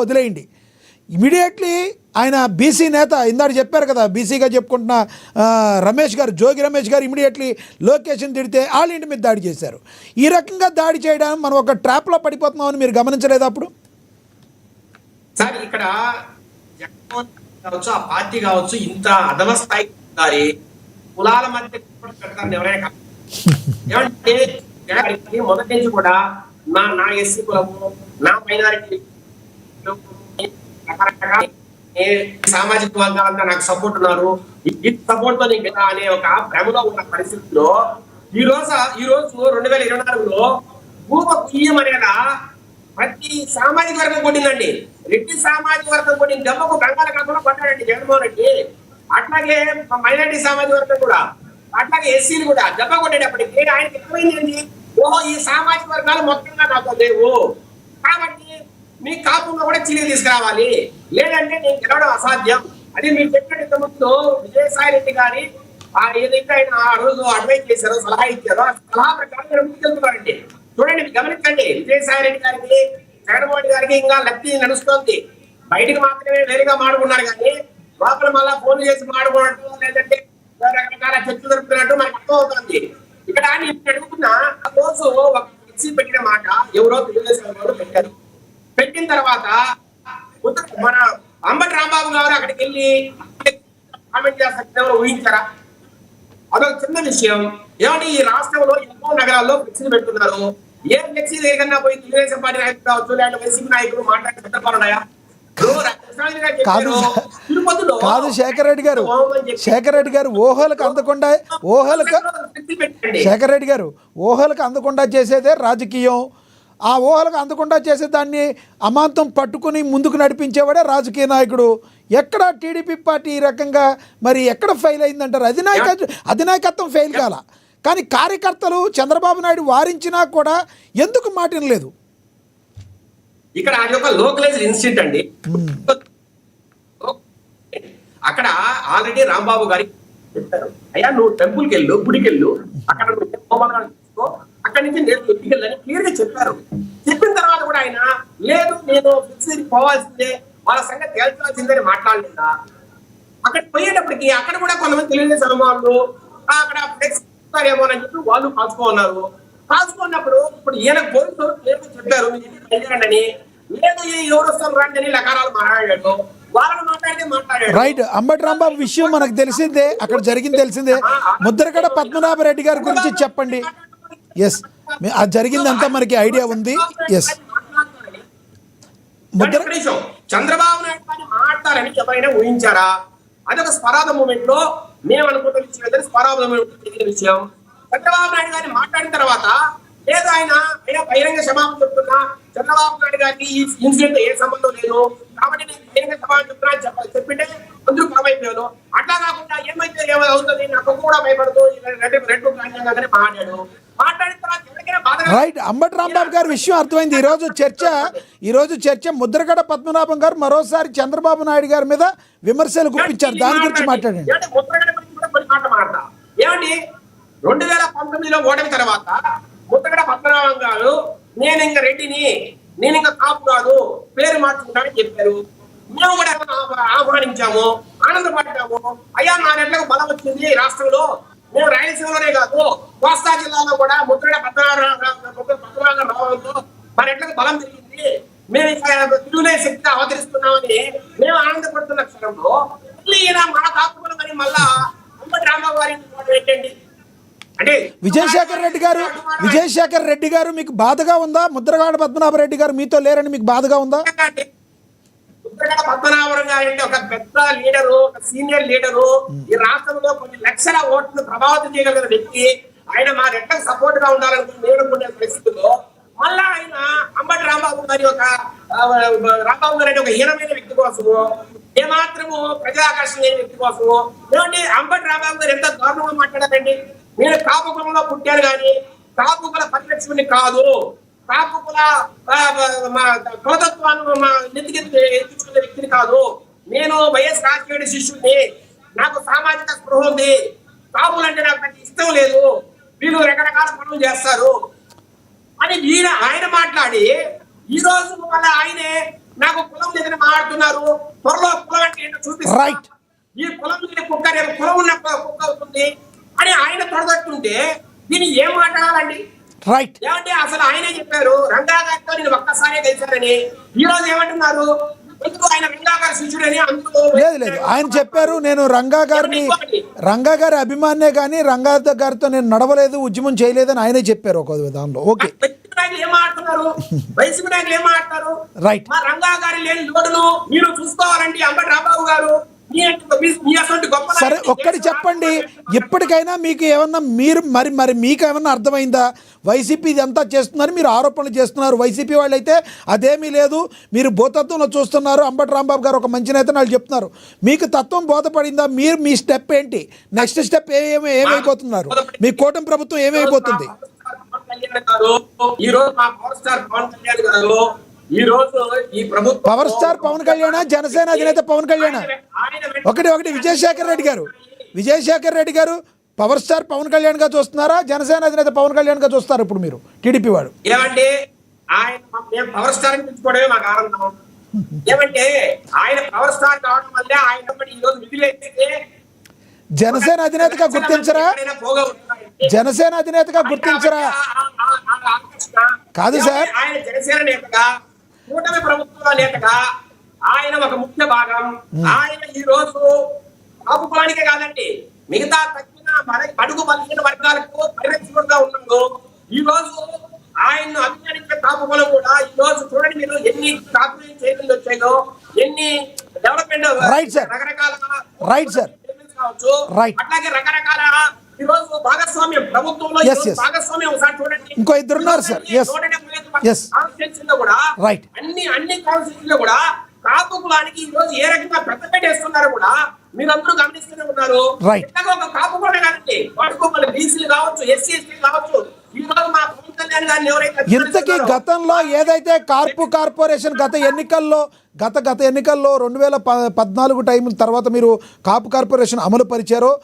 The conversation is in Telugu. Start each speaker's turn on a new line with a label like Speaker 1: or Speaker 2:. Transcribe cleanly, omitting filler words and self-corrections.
Speaker 1: వదిలేయండి. ఇమీడియట్లీ ఆయన బీసీ నేత ఇందాక చెప్పారు కదా, బీసీగా చెప్పుకుంటున్న రమేష్ గారు, జోగి రమేష్ గారు ఇమీడియట్లీ లొకేషన్ తిడితే వాళ్ళ ఇంటి మీద దాడి చేశారు. ఈ రకంగా దాడి చేయడానికి మనం ఒక ట్రాప్లో పడిపోతున్నామని మీరు గమనించలేదు అప్పుడు?
Speaker 2: సార్ ఇక్కడ జగన్మోహన్ కావచ్చు, ఆ పార్టీ కావచ్చు, ఇంత అధమ స్థాయి కులాల మధ్య పెడతారు ఎవరైనా. ఏమంటే మొదటి నుంచి కూడా నా ఎస్సీ కులము, నా మైనారిటీ సామాజిక వర్గాలంతా నాకు సపోర్ట్ ఉన్నారు, ఈ సపోర్ట్ తో నీకు అనే ఒక భ్రమలో ఉన్న పరిస్థితుల్లో ఈ రోజు 2024లో భూమ కుయ్యం అనేలా ప్రతి సామాజిక వర్గం కొట్టిందండి. రెడ్డి సామాజిక వర్గం కొట్టిన దెబ్బకు బంగాళాఖాతంలో పడ్డాడండి జగన్మోహన్ రెడ్డి. అట్లాగే మైనారిటీ సామాజిక వర్గం కూడా, అట్లాగే ఎస్సీలు కూడా దెబ్బ కొట్టేటప్పటికీ ఆయనకి ఏమైందండి, ఓహో ఈ సామాజిక వర్గాలు మొత్తంగా నాతో లేవు కాబట్టి మీ కాపులో కూడా చీలి తీసుకురావాలి, లేదంటే నేను గెలవడం అసాధ్యం. అది మీరు చెప్పినట్టు ముందు విజయసాయి రెడ్డి గారి ఏదైతే ఆయన ఆ రోజు అడ్వైజ్ చేశారో, సలహా ఇచ్చారో, ఆ సలహా ప్రకారం ముందుకెళ్తున్నారండి. చూడండి, గమనించండి, విజయసాయి రెడ్డి గారికి, జగన్మోహన్ గారికి ఇంకా లక్తి నడుస్తోంది. బయటకు మాత్రమే వేరుగా మాడుకున్నారు కానీ లోపల మళ్ళా ఫోన్లు చేసి మాడుకోవడం, లేదంటే రకరకాల చర్చలు జరుపుతున్నట్టు మనకు అర్థం అవుతుంది. ఇక్కడ ఇప్పుడు అడుగుతున్న రోజు ఒక ఫ్లెక్సీ పెట్టిన మాట ఎవరో తెలుగుదేశం వాళ్ళు పెట్టారు. పెట్టిన తర్వాత మన అంబటి రాంబాబు గారు అక్కడికి వెళ్ళి కామెంట్ చేస్తారు, ఊహించారా? అదొక చిన్న విషయం. ఏమంటే ఈ రాష్ట్రంలో ఎన్నో నగరాల్లో ఫ్లెక్సీలు పెడుతున్నారు. ఏ ఫ్లెక్సీ దగ్గర పోయి తెలుగుదేశం పార్టీ నాయకులు కావచ్చు, లేదంటే వైసీపీ నాయకులు మాట్లాడే సందర్భాలు ఉన్నాయా?
Speaker 1: కాదు శేఖర్ రెడ్డి గారు ఊహలకు అందకుండా, శేఖర్ రెడ్డి గారు ఊహలకు అందకుండా చేసేదే రాజకీయం. ఆ ఊహలకు అందకుండా చేసే దాన్ని అమాంతం పట్టుకుని ముందుకు నడిపించేవాడే రాజకీయ నాయకుడు. ఎక్కడ టీడీపీ పార్టీ ఈ రకంగా మరి ఎక్కడ ఫెయిల్ అయిందంటారు? అధినాయకత్వం ఫెయిల్ కాల, కానీ కార్యకర్తలు చంద్రబాబు నాయుడు వారించినా కూడా ఎందుకు మాటినలేదు?
Speaker 2: ఇక్కడ అది ఒక లోకలైజ్డ్ ఇన్సిడెంట్ అండి. అక్కడ ఆల్రెడీ రాంబాబు గారికి చెప్పారు, అయ్యా నువ్వు టెంపుల్కి వెళ్ళు, గుడికి వెళ్ళు, అక్కడ తీసుకో, అక్కడి నుంచి నేను ఎత్తికెళ్ళని క్లియర్ గా చెప్పారు. చెప్పిన తర్వాత కూడా ఆయన లేదు నేను ఫిక్స్ పోవాల్సిందే, వాళ్ళ సంగతి తేల్చాల్సిందని మాట్లాడలేదా? అక్కడ పోయేటప్పటికి అక్కడ కూడా కొంతమంది తెలుగుదేశం వాళ్ళు అక్కడ ఏమోనని చెప్పి వాళ్ళు కాల్చుకున్నారు. కాల్చుకున్నప్పుడు ఇప్పుడు ఈయన పోలీసులు క్లియర్ చెప్పారు అని, లేదు ఎవరు వస్తారు రండి అని లకారాలు మాట్లాడాడు. వాళ్ళని మాట్లాడాడు.
Speaker 1: రైట్. అంబటి రాంబాబు విషయం మనకు తెలిసిందే, అక్కడ జరిగింది తెలిసిందే. ముద్రగడ పద్మనాభరెడ్డి గారి గురించి చెప్పండి. ఎస్, అది జరిగిందంతా మనకి ఐడియా ఉంది. ఎస్,
Speaker 2: చంద్రబాబు నాయుడు మాట్లాడారని ఎవరైనా ఊహించారా? అదొక స్పరాధ మూమెంట్ లో మేము అనుకుంటున్న విషయం, స్పరాధ విషయం. చంద్రబాబు నాయుడు గారిని మాట్లాడిన తర్వాత లేదు ఆయన బహిరంగ క్షమాపణ చెప్తున్నా, చంద్రబాబు నాయుడు గారికి ఈ ఇన్సిడెంట్ ఏ సంబంధం లేదు కాబట్టి నేను బహిరంగ క్షమాపణ చెప్తున్నా చెప్పింటే అందరూ కామైపోయాను. అట్లా కాకుండా ఏమైతే ఏమవుతుంది నాకు కూడా భయపడుతూ రెండు మాట్లాడాడు. మాట్లాడిన తర్వాత
Speaker 1: రైట్. అంబటి రాంబాబు గారి విషయం అర్థమైంది. ఈరోజు చర్చ ముద్రగడ పద్మనాభం గారు మరోసారి చంద్రబాబు నాయుడు గారి మీద విమర్శలు గుప్పించారు. దాని గురించి మాట్లాడండి.
Speaker 2: ముద్రగడ గురించి కూడా కొన్ని మాటలు మాట్లాడతా. ఏమండి 2019లో ఓటమి తర్వాత ముద్రగడ పద్మనాభం గారు నేను ఇంకా రెడ్డిని, నేను ఇంకా కాపు కాదు, పేరు మార్చుకుంటానని చెప్పారు. మేము కూడా ఆహ్వానించాము, ఆనందపడ్డాము. అయ్యా నా నెట్లకు బలం వచ్చింది రాష్ట్రంలో, మేము రాయలసీమలోనే కాదు కోస్తా జిల్లాలో కూడా ముద్రగడ పద్మనాభం రావడంతో మా నెట్లకు బలం పెరిగింది, మేము తిరుగునే శక్తిని అవతరిస్తున్నామని మేము ఆనందపడుతున్న క్షణంలో ఈయన మన కాపుకులం అని మళ్ళా అంబటి రాంబాబు గారి ఏంటండి అంటే
Speaker 1: విజయశేఖర్ రెడ్డి గారు మీకు బాధగా ఉందా? ముద్రగడ పద్మనాభరెడ్డి గారు మీతో లేరని మీకు బాధగా ఉందా?
Speaker 2: ముద్రగడ పద్మనాభం గారు అంటే ఒక పెద్ద లీడరు, ఒక సీనియర్ లీడరు, ఈ రాష్ట్రంలో కొన్ని లక్షల ఓట్లను ప్రభావితం చేయగలిగిన వ్యక్తి. ఆయన మా రెడ్లకు సపోర్ట్ గా ఉండాలనుకుని నేనుకునే పరిస్థితుల్లో మళ్ళా ఆయన అంబటి రాంబాబు గారి రాంబాబు గారి ఒక హీనమైన వ్యక్తి కోసము, ఏమాత్రము ప్రజాకర్షణ లేని వ్యక్తి కోసము ఏమంటే అంబటి రాంబాబు గారు ఎంత దారుణంగా మాట్లాడారండి. నేను కాపు కులంలో పుట్టాను కానీ కాపు కుల పరిరక్షకుని కాదు, కాపు కుల కులతత్వాన్ని ఎత్తించుకునే వ్యక్తిని కాదు, నేను వైఎస్ రాజశేఖర శిష్యుడిని, నాకు సామాజిక స్పృహ ఉంది, కాపులంటే నాకు ఇష్టం లేదు, వీళ్ళు రకరకాల పనులు చేస్తారు అని ఆయన మాట్లాడి ఈ రోజు మళ్ళీ ఆయనే నాకు కులం లేదని మాట్లాడుతున్నారు. త్వరలో కులం అంటే ఏంటో చూపిస్తారు.
Speaker 1: Right.
Speaker 2: ఈ కులం లేని కుక్క రేపు కులం ఉన్న కుక్క అవుతుంది అని ఆయన తొడగొట్టుంటే దీన్ని ఏం మాట్లాడాలండి?
Speaker 1: రైట్.
Speaker 2: ఏమంటే అసలు ఆయనే చెప్పారు రంగా గారితో నేను ఒక్కసారే గెలిచానని. ఈ రోజు ఏమంటున్నారు? ఎందుకు ఆయన రంగా గారి శిష్యుడని అందులో
Speaker 1: లేదు ఆయన చెప్పారు, నేను రంగా గారి అభిమానే కానీ రంగా గారితో నేను నడవలేదు, ఉద్యమం చేయలేదని ఆయనే చెప్పారు ఒక విధానంలో. ఓకే,
Speaker 2: వైసీపీ నాయకులు ఏం మాట్లాడుతున్నారు? వైసీపీ నాయకులు ఏం మాట్లాడతారు?
Speaker 1: రైట్.
Speaker 2: మా రంగా గారి లేని లోటును మీరు చూసుకోవాలండి అంబటి రాంబాబు గారు.
Speaker 1: సరే ఒక్కటి చెప్పండి, ఇప్పటికైనా మీకు ఏమన్నా మీరు మరి మీకు ఏమన్నా అర్థమైందా? వైసీపీ ఇదంతా చేస్తున్నారు, మీరు ఆరోపణలు చేస్తున్నారు. వైసీపీ వాళ్ళు అయితే అదేమీ లేదు, మీరు భూతత్వంలో చూస్తున్నారు. అంబటి రాంబాబు గారు ఒక మంచి నేత వాళ్ళు చెప్తున్నారు. మీకు తత్వం బోధపడిందా? మీరు మీ స్టెప్ ఏంటి? నెక్స్ట్ స్టెప్ ఏమైపోతున్నారు? మీ కూటమి ప్రభుత్వం ఏమైపోతుంది?
Speaker 2: ఈ రోజు మా పవర్ స్టార్ పవన్ కళ్యాణ్ గారు ఈ రోజు ఈ ప్రభుత్వం
Speaker 1: పవర్ స్టార్ పవన్ కళ్యాణ, జనసేన అధినేత పవన్ కళ్యాణ. ఒకటి విజయశేఖర్ రెడ్డి గారు పవర్ స్టార్ పవన్ కళ్యాణ్ గా చూస్తున్నారా, జనసేన అధినేత పవన్ కళ్యాణ్ గా చూస్తారు ఇప్పుడు మీరు టీడీపీ వాడు?
Speaker 2: ఏమంటే ఆయన మేము పవర్ స్టార్ పెంచుకోవడమే మాకు ఆనందం. ఏమంటే ఆయన పవర్ స్టార్ కావడం వల్లే ఆయన ఈ రోజు విధులేస్తే
Speaker 1: జనసేన అధినేతగా గుర్తించరా? జనసేన అధినేతగా గుర్తించరా? కాదు సార్,
Speaker 2: ఆయన జనసేన నేతగా కూటమి ప్రభుత్వ నేతగా ఆయన ఒక ముఖ్య భాగం. ఆయన ఈ రోజు కాపుకోవడానికే కాదండి, మిగతా తగ్గిన అడుగు బలహీన వర్గాలకు పరిరక్షకుడుగా ఉన్నాడు. ఈ రోజు ఆయన్ను అభిమానించే కాపుకోవడం కూడా ఈ రోజు చూడండి మీరు ఎన్ని కార్పొరేషన్ చైర్మన్లు వచ్చాయో, ఎన్ని డెవలప్మెంట్ రకరకాల కావచ్చు, అట్లాగే రకరకాల ఈ రోజు భాగస్వామ్యం ప్రభుత్వంలో భాగస్వామ్యం ఒకసారి చూడండి.
Speaker 1: ఇంకో ఇద్దరు ఉన్నారు సార్.
Speaker 2: కూడా అన్ని కాన్స్టిట్యూషన్ లో కూడా కాపు కులానికి ఈ రోజు ఏ రకంగా పెద్దపేట వేస్తున్నారో కూడా మీరందరూ గమనిస్తూనే ఉన్నారు. ఒక కాపు కూడా కాదండి, వాడుకోవాలి బీసీలు కావచ్చు, ఎస్సీ ఎస్టీ కావచ్చు. ఈ రోజు మా పవన్ కళ్యాణ్ గారిని ఎవరైతే
Speaker 1: ఇంతకీ గతంలో ఏదైతే కార్పొరేషన్ గత ఎన్నికల్లో 2014 టైం తర్వాత మీరు కాపు కార్పొరేషన్ అమలు పరిచారో